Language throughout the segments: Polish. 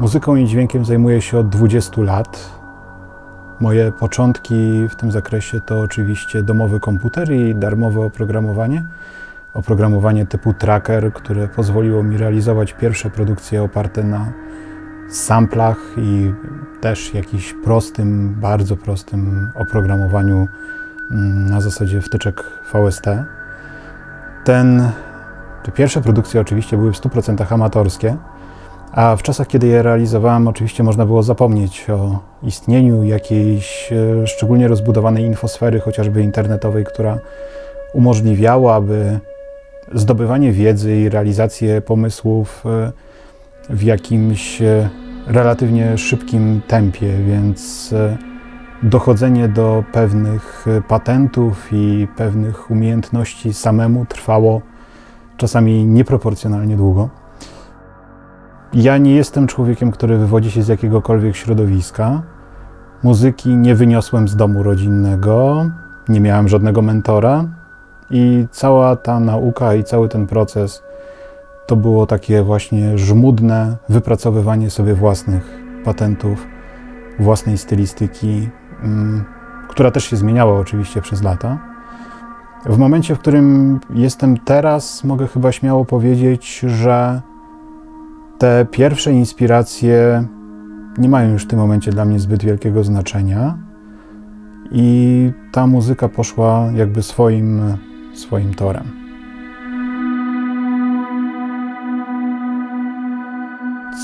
Muzyką i dźwiękiem zajmuję się od 20 lat. Moje początki w tym zakresie to oczywiście domowy komputer i darmowe oprogramowanie. Oprogramowanie typu Tracker, które pozwoliło mi realizować pierwsze produkcje oparte na samplach i też jakimś prostym, bardzo prostym oprogramowaniu na zasadzie wtyczek VST. Te pierwsze produkcje oczywiście były w 100% amatorskie, a w czasach, kiedy je realizowałem, oczywiście można było zapomnieć o istnieniu jakiejś szczególnie rozbudowanej infosfery, chociażby internetowej, która umożliwiałaby zdobywanie wiedzy i realizację pomysłów w jakimś relatywnie szybkim tempie, więc dochodzenie do pewnych patentów i pewnych umiejętności samemu trwało czasami nieproporcjonalnie długo. Ja nie jestem człowiekiem, który wywodzi się z jakiegokolwiek środowiska. Muzyki nie wyniosłem z domu rodzinnego, nie miałem żadnego mentora i cała ta nauka i cały ten proces to było takie właśnie żmudne wypracowywanie sobie własnych patentów, własnej stylistyki, która też się zmieniała oczywiście przez lata. W momencie, w którym jestem teraz, mogę chyba śmiało powiedzieć, że te pierwsze inspiracje nie mają już w tym momencie dla mnie zbyt wielkiego znaczenia i ta muzyka poszła jakby swoim torem.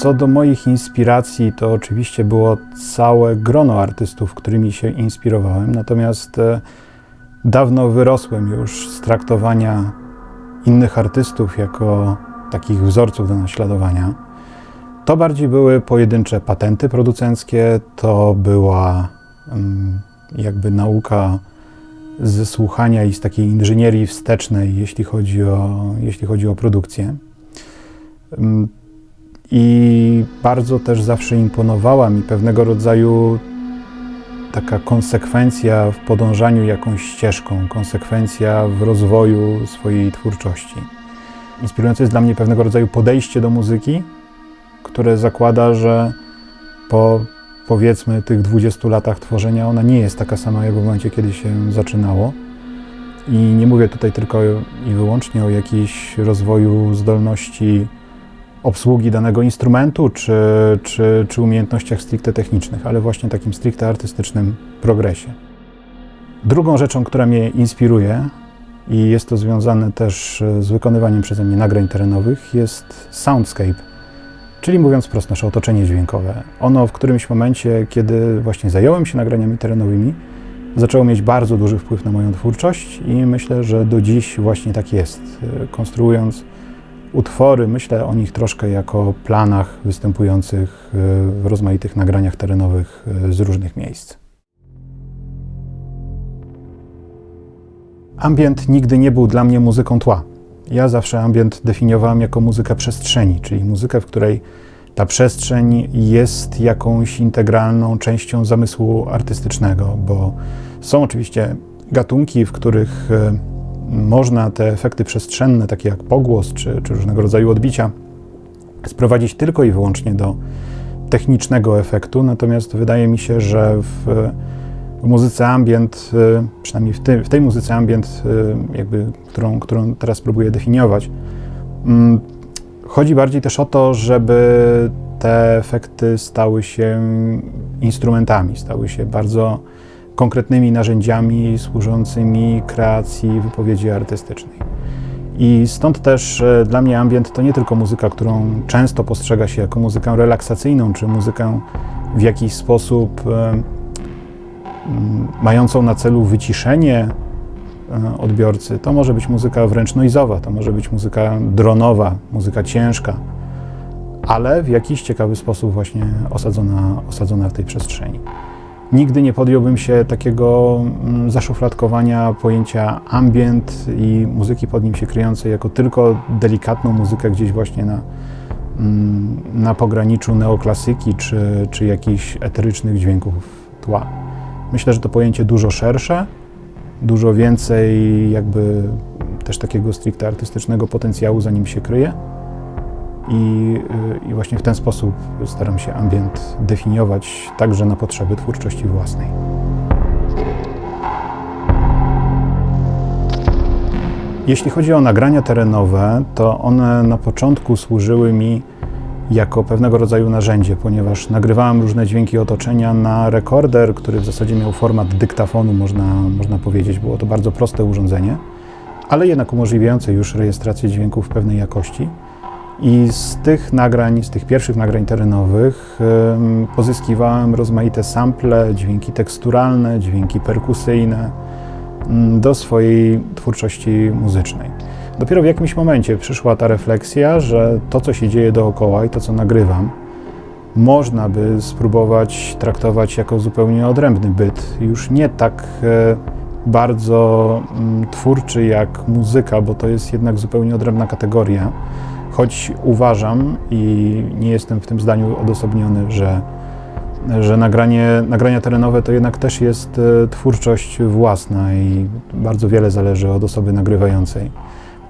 Co do moich inspiracji, to oczywiście było całe grono artystów, którymi się inspirowałem, natomiast dawno wyrosłem już z traktowania innych artystów jako takich wzorców do naśladowania. To bardziej były pojedyncze patenty producenckie, to była jakby nauka ze słuchania i z takiej inżynierii wstecznej, jeśli chodzi o produkcję. I bardzo też zawsze imponowała mi pewnego rodzaju taka konsekwencja w podążaniu jakąś ścieżką, konsekwencja w rozwoju swojej twórczości. Inspirujące jest dla mnie pewnego rodzaju podejście do muzyki, które zakłada, że po powiedzmy tych 20 latach tworzenia ona nie jest taka sama jak w momencie, kiedy się zaczynało. I nie mówię tutaj tylko i wyłącznie o jakimś rozwoju zdolności obsługi danego instrumentu czy umiejętnościach stricte technicznych, ale właśnie takim stricte artystycznym progresie. Drugą rzeczą, która mnie inspiruje i jest to związane też z wykonywaniem przeze mnie nagrań terenowych, jest soundscape, czyli mówiąc prosto, nasze otoczenie dźwiękowe. Ono w którymś momencie, kiedy właśnie zająłem się nagraniami terenowymi, zaczęło mieć bardzo duży wpływ na moją twórczość i myślę, że do dziś właśnie tak jest. Konstruując utwory, myślę o nich troszkę jako o planach występujących w rozmaitych nagraniach terenowych z różnych miejsc. Ambient nigdy nie był dla mnie muzyką tła. Ja zawsze ambient definiowałem jako muzykę przestrzeni, czyli muzykę, w której ta przestrzeń jest jakąś integralną częścią zamysłu artystycznego, bo są oczywiście gatunki, w których można te efekty przestrzenne, takie jak pogłos czy różnego rodzaju odbicia, sprowadzić tylko i wyłącznie do technicznego efektu, natomiast wydaje mi się, że w muzyce ambient, przynajmniej w tej muzyce ambient, którą teraz próbuję definiować, chodzi bardziej też o to, żeby te efekty stały się instrumentami, stały się bardzo konkretnymi narzędziami służącymi kreacji wypowiedzi artystycznej. I stąd też dla mnie ambient to nie tylko muzyka, którą często postrzega się jako muzykę relaksacyjną, czy muzykę w jakiś sposób mającą na celu wyciszenie odbiorcy. To może być muzyka wręcz noizowa, to może być muzyka dronowa, muzyka ciężka, ale w jakiś ciekawy sposób właśnie osadzona w tej przestrzeni. Nigdy nie podjąłbym się takiego zaszufladkowania pojęcia ambient i muzyki pod nim się kryjącej jako tylko delikatną muzykę gdzieś właśnie na pograniczu neoklasyki czy jakichś eterycznych dźwięków tła. Myślę, że to pojęcie dużo szersze, dużo więcej jakby też takiego stricte artystycznego potencjału za nim się kryje i właśnie w ten sposób staram się ambient definiować także na potrzeby twórczości własnej. Jeśli chodzi o nagrania terenowe, to one na początku służyły mi jako pewnego rodzaju narzędzie, ponieważ nagrywałem różne dźwięki otoczenia na rekorder, który w zasadzie miał format dyktafonu, można powiedzieć. Było to bardzo proste urządzenie, ale jednak umożliwiające już rejestrację dźwięków pewnej jakości. I z tych nagrań, z tych pierwszych nagrań terenowych pozyskiwałem rozmaite sample, dźwięki teksturalne, dźwięki perkusyjne do swojej twórczości muzycznej. Dopiero w jakimś momencie przyszła ta refleksja, że to, co się dzieje dookoła i to, co nagrywam, można by spróbować traktować jako zupełnie odrębny byt. Już nie tak bardzo twórczy jak muzyka, bo to jest jednak zupełnie odrębna kategoria. Choć uważam i nie jestem w tym zdaniu odosobniony, że nagrania terenowe to jednak też jest twórczość własna i bardzo wiele zależy od osoby nagrywającej.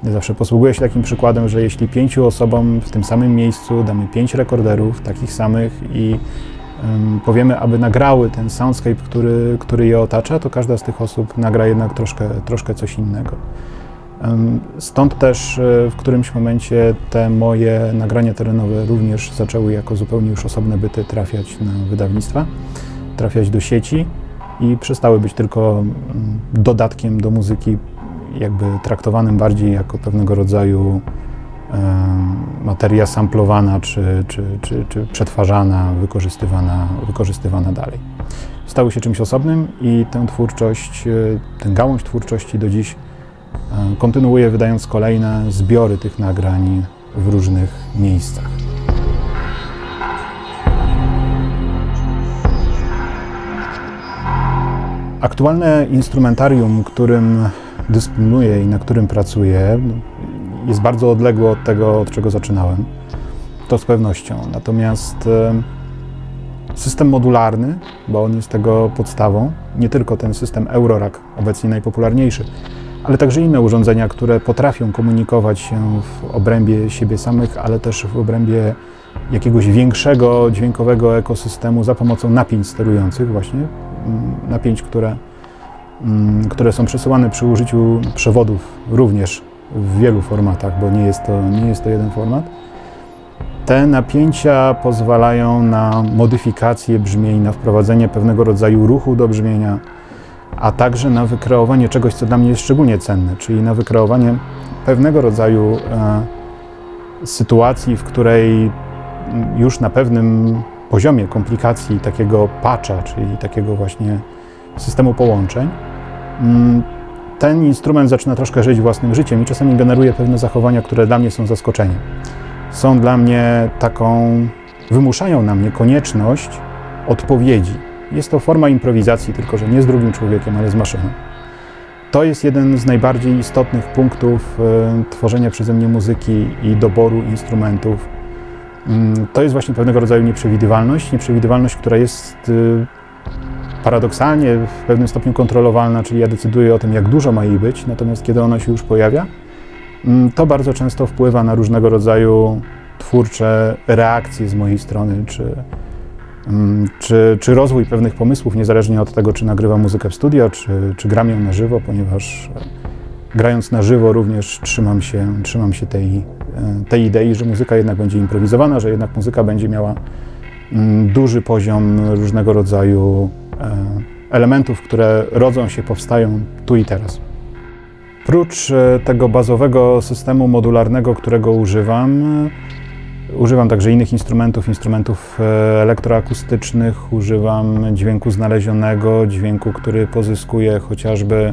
Ja zawsze posługuję się takim przykładem, że jeśli 5 osobom w tym samym miejscu damy 5 rekorderów takich samych i powiemy, aby nagrały ten soundscape, który je otacza, to każda z tych osób nagra jednak troszkę coś innego. Stąd też w którymś momencie te moje nagrania terenowe również zaczęły jako zupełnie już osobne byty trafiać na wydawnictwa, trafiać do sieci i przestały być tylko dodatkiem do muzyki, jakby traktowanym bardziej jako pewnego rodzaju materia samplowana czy przetwarzana, wykorzystywana dalej. Stały się czymś osobnym i tę twórczość, tę gałąź twórczości do dziś kontynuuję, wydając kolejne zbiory tych nagrań w różnych miejscach. Aktualne instrumentarium, którym dysponuję i na którym pracuję, jest bardzo odległe od tego, od czego zaczynałem. To z pewnością. Natomiast system modularny, bo on jest tego podstawą, nie tylko ten system Eurorack, obecnie najpopularniejszy, ale także inne urządzenia, które potrafią komunikować się w obrębie siebie samych, ale też w obrębie jakiegoś większego dźwiękowego ekosystemu za pomocą napięć sterujących właśnie, napięć, które są przesyłane przy użyciu przewodów również w wielu formatach, bo nie jest to jeden format. Te napięcia pozwalają na modyfikację brzmień, na wprowadzenie pewnego rodzaju ruchu do brzmienia, a także na wykreowanie czegoś, co dla mnie jest szczególnie cenne, czyli na wykreowanie pewnego rodzaju sytuacji, w której już na pewnym poziomie komplikacji takiego patcha, czyli takiego właśnie systemu połączeń, ten instrument zaczyna troszkę żyć własnym życiem i czasami generuje pewne zachowania, które dla mnie są zaskoczeniem. Są dla mnie wymuszają na mnie konieczność odpowiedzi. Jest to forma improwizacji, tylko że nie z drugim człowiekiem, ale z maszyną. To jest jeden z najbardziej istotnych punktów tworzenia przeze mnie muzyki i doboru instrumentów. To jest właśnie pewnego rodzaju nieprzewidywalność, która jest paradoksalnie w pewnym stopniu kontrolowalna, czyli ja decyduję o tym, jak dużo ma jej być, natomiast kiedy ona się już pojawia, to bardzo często wpływa na różnego rodzaju twórcze reakcje z mojej strony, czy rozwój pewnych pomysłów, niezależnie od tego, czy nagrywam muzykę w studio, czy gram ją na żywo, ponieważ grając na żywo również trzymam się tej idei, że muzyka jednak będzie improwizowana, że jednak muzyka będzie miała duży poziom różnego rodzaju elementów, które rodzą się, powstają tu i teraz. Prócz tego bazowego systemu modularnego, którego używam także innych instrumentów elektroakustycznych, używam dźwięku znalezionego, dźwięku, który pozyskuję chociażby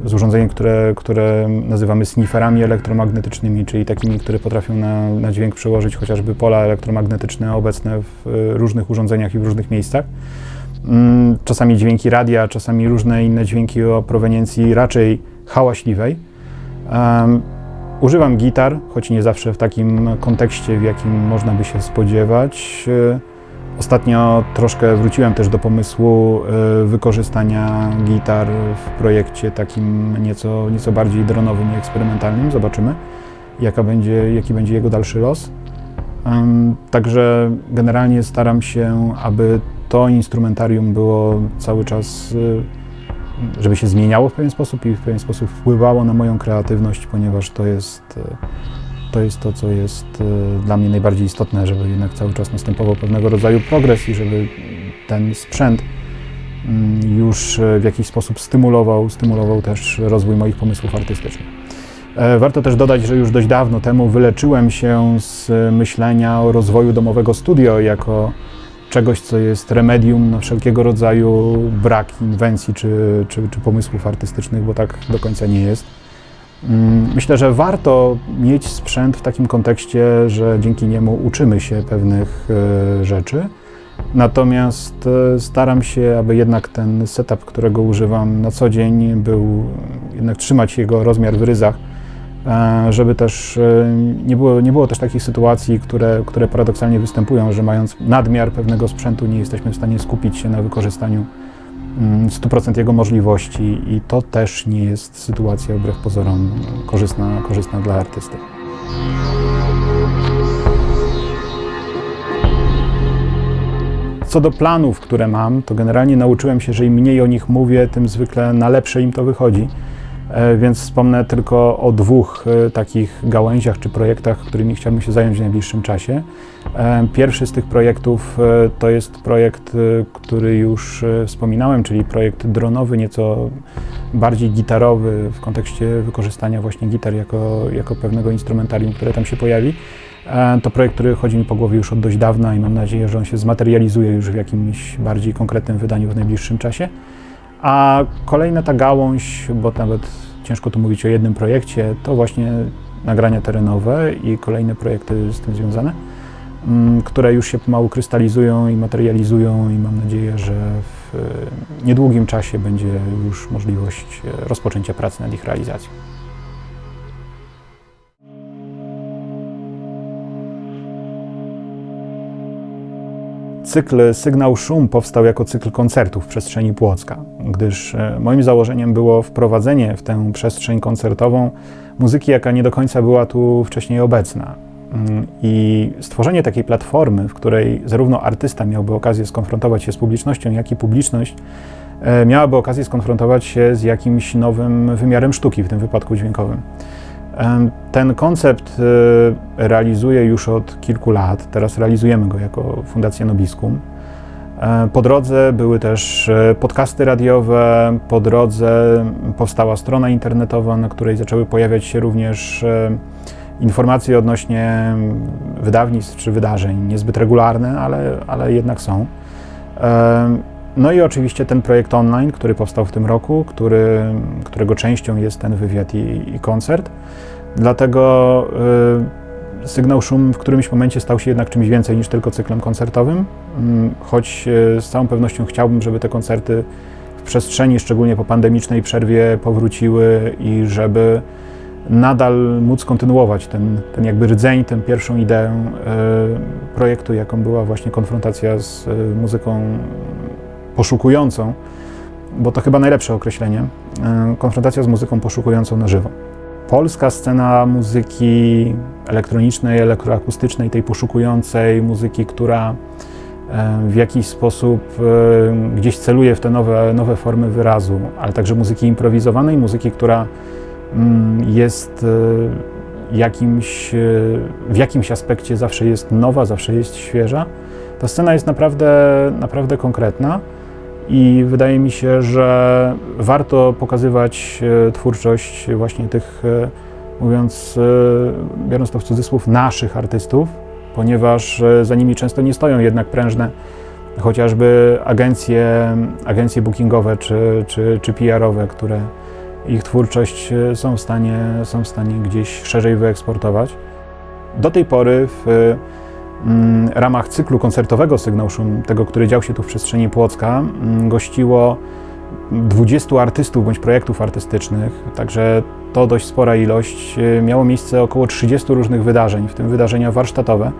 z urządzeń, które nazywamy snifferami elektromagnetycznymi, czyli takimi, które potrafią na dźwięk przełożyć chociażby pola elektromagnetyczne obecne w różnych urządzeniach i w różnych miejscach. Czasami dźwięki radia, czasami różne inne dźwięki o proweniencji raczej hałaśliwej. Używam gitar, choć nie zawsze w takim kontekście, w jakim można by się spodziewać. Ostatnio troszkę wróciłem też do pomysłu wykorzystania gitar w projekcie takim nieco bardziej dronowym i eksperymentalnym. Zobaczymy. jaki będzie jego dalszy los. Także generalnie staram się, aby to instrumentarium było cały czas, żeby się zmieniało w pewien sposób i w pewien sposób wpływało na moją kreatywność, ponieważ to jest to, co jest dla mnie najbardziej istotne, żeby jednak cały czas następował pewnego rodzaju progres i żeby ten sprzęt już w jakiś sposób stymulował też rozwój moich pomysłów artystycznych. Warto też dodać, że już dość dawno temu wyleczyłem się z myślenia o rozwoju domowego studio jako czegoś, co jest remedium na wszelkiego rodzaju brak inwencji czy pomysłów artystycznych, bo tak do końca nie jest. Myślę, że warto mieć sprzęt w takim kontekście, że dzięki niemu uczymy się pewnych rzeczy. Natomiast staram się, aby jednak ten setup, którego używam na co dzień, jednak trzymać jego rozmiar w ryzach, żeby też nie było też takich sytuacji, które paradoksalnie występują, że mając nadmiar pewnego sprzętu nie jesteśmy w stanie skupić się na wykorzystaniu 100% jego możliwości i to też nie jest sytuacja wbrew pozorom korzystna dla artysty. Co do planów, które mam, to generalnie nauczyłem się, że im mniej o nich mówię, tym zwykle na lepsze im to wychodzi. Więc wspomnę tylko o dwóch takich gałęziach czy projektach, którymi chciałbym się zająć w najbliższym czasie. Pierwszy z tych projektów to jest projekt, który już wspominałem, czyli projekt dronowy, nieco bardziej gitarowy w kontekście wykorzystania właśnie gitar jako pewnego instrumentarium, które tam się pojawi. To projekt, który chodzi mi po głowie już od dość dawna i mam nadzieję, że on się zmaterializuje już w jakimś bardziej konkretnym wydaniu w najbliższym czasie. A kolejna ta gałąź, bo nawet ciężko tu mówić o jednym projekcie, to właśnie nagrania terenowe i kolejne projekty z tym związane, które już się pomału krystalizują i materializują i mam nadzieję, że w niedługim czasie będzie już możliwość rozpoczęcia pracy nad ich realizacją. Cykl Sygnał Szum powstał jako cykl koncertów w przestrzeni Płocka, gdyż moim założeniem było wprowadzenie w tę przestrzeń koncertową muzyki, jaka nie do końca była tu wcześniej obecna. I stworzenie takiej platformy, w której zarówno artysta miałby okazję skonfrontować się z publicznością, jak i publiczność miałaby okazję skonfrontować się z jakimś nowym wymiarem sztuki, w tym wypadku dźwiękowym. Ten koncept realizuję już od kilku lat. Teraz realizujemy go jako Fundacja Nobiscum. Po drodze były też podcasty radiowe, po drodze powstała strona internetowa, na której zaczęły pojawiać się również informacje odnośnie wydawnictw czy wydarzeń, niezbyt regularne, ale jednak są. No i oczywiście ten projekt online, który powstał w tym roku, którego częścią jest ten wywiad i koncert. Dlatego Sygnał Szum w którymś momencie stał się jednak czymś więcej niż tylko cyklem koncertowym, choć z całą pewnością chciałbym, żeby te koncerty w przestrzeni, szczególnie po pandemicznej przerwie, powróciły i żeby nadal móc kontynuować ten jakby rdzeń, tę pierwszą ideę projektu, jaką była właśnie konfrontacja z muzyką poszukującą, bo to chyba najlepsze określenie, konfrontacja z muzyką poszukującą na żywo. Polska scena muzyki elektronicznej, elektroakustycznej, tej poszukującej muzyki, która w jakiś sposób gdzieś celuje w te nowe formy wyrazu, ale także muzyki improwizowanej, muzyki, która jest w jakimś aspekcie zawsze jest nowa, zawsze jest świeża. Ta scena jest naprawdę konkretna i wydaje mi się, że warto pokazywać twórczość właśnie tych, biorąc to w cudzysłów, naszych artystów, ponieważ za nimi często nie stoją jednak prężne chociażby agencje bookingowe czy PR-owe, które ich twórczość są w stanie gdzieś szerzej wyeksportować. Do tej pory w ramach cyklu koncertowego Sygnał Szum, tego, który dział się tu w przestrzeni Płocka, gościło 20 artystów bądź projektów artystycznych, także to dość spora ilość. Miało miejsce około 30 różnych wydarzeń, w tym wydarzenia warsztatowe,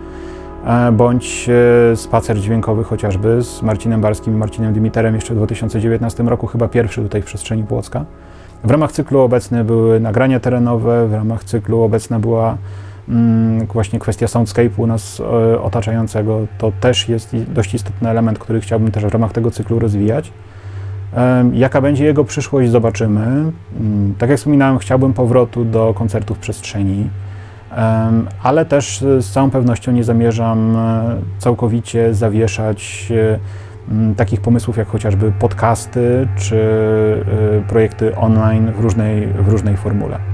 bądź spacer dźwiękowy chociażby z Marcinem Barskim i Marcinem Dymiterem jeszcze w 2019 roku, chyba pierwszy tutaj w przestrzeni Płocka. W ramach cyklu obecnie były nagrania terenowe, w ramach cyklu obecna była właśnie kwestia soundscape'u nas otaczającego. To też jest dość istotny element, który chciałbym też w ramach tego cyklu rozwijać. Jaka będzie jego przyszłość, zobaczymy. Tak jak wspominałem, chciałbym powrotu do koncertów w przestrzeni, ale też z całą pewnością nie zamierzam całkowicie zawieszać takich pomysłów jak chociażby podcasty czy projekty online w różnej formule.